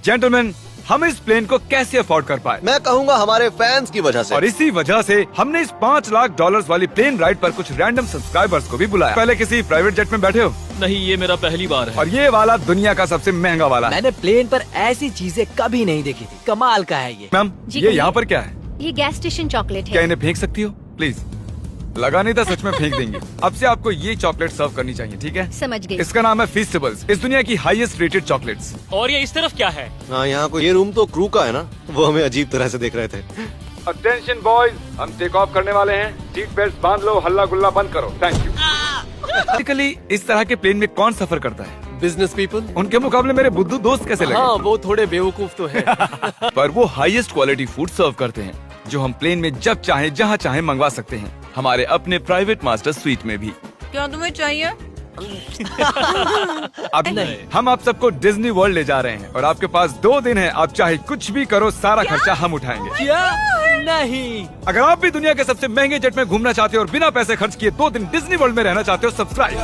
Gentleman, हम इस plane को कैसे अफोर्ड कर पाए? मैं कहूँगा हमारे फैंस की वजह से। और इसी वजह से हमने इस $5 लाख वाली प्लेन राइड पर कुछ रैंडम सब्सक्राइबर्स को भी बुलाया। पहले किसी प्राइवेट जेट में बैठे हो? नहीं, ये मेरा पहली बार है। और ये वाला दुनिया का सबसे महंगा वाला है। मैंने प्लेन पर ऐसी चीजें कभी नहीं देखी थी, कमाल का है ये। मैम, जी ये कहिए। यहाँ पर क्या है? ये गैस स्टेशन चॉकलेट क्या है। इन्हें फेंक सकती हो प्लीज? लगा नहीं था, सच में फेंक देंगे। अब से आपको ये चॉकलेट सर्व करनी चाहिए, ठीक है? समझ गई। इसका नाम है फीस्टेबल्स, इस दुनिया की हाईएस्ट रेटेड चॉकलेट्स। और ये इस तरफ क्या है? हाँ, यहाँ को ये रूम तो क्रू का है ना, वो हमें अजीब तरह से देख रहे थे। अटेंशन बॉयज, हम टेक ऑफ करने वाले हैं। सीट बेल्ट बांध लो, हल्ला गुल्ला बंद करो। Thank you. बेसिकली इस तरह के प्लेन में कौन सफर करता है? Business people. उनके मुकाबले मेरे बुद्धू दोस्त कैसे लगे? हाँ, वो थोड़े बेवकूफ तो है। पर वो हाईएस्ट क्वालिटी फूड सर्व करते हैं, जो हम प्लेन में जब चाहे जहाँ चाहे मंगवा सकते हैं, हमारे अपने प्राइवेट मास्टर स्वीट में भी। क्या तुम्हें चाहिए? अब नहीं, हम आप सबको डिज्नी वर्ल्ड ले जा रहे हैं और आपके पास 2 दिन है। आप चाहे कुछ भी करो, सारा खर्चा हम उठाएंगे। क्या? नहीं। अगर आप भी दुनिया के सबसे महंगे जेट में घूमना चाहते हो और बिना पैसे खर्च किए 2 दिन डिज्नी वर्ल्ड में रहना चाहते हो, सब्सक्राइब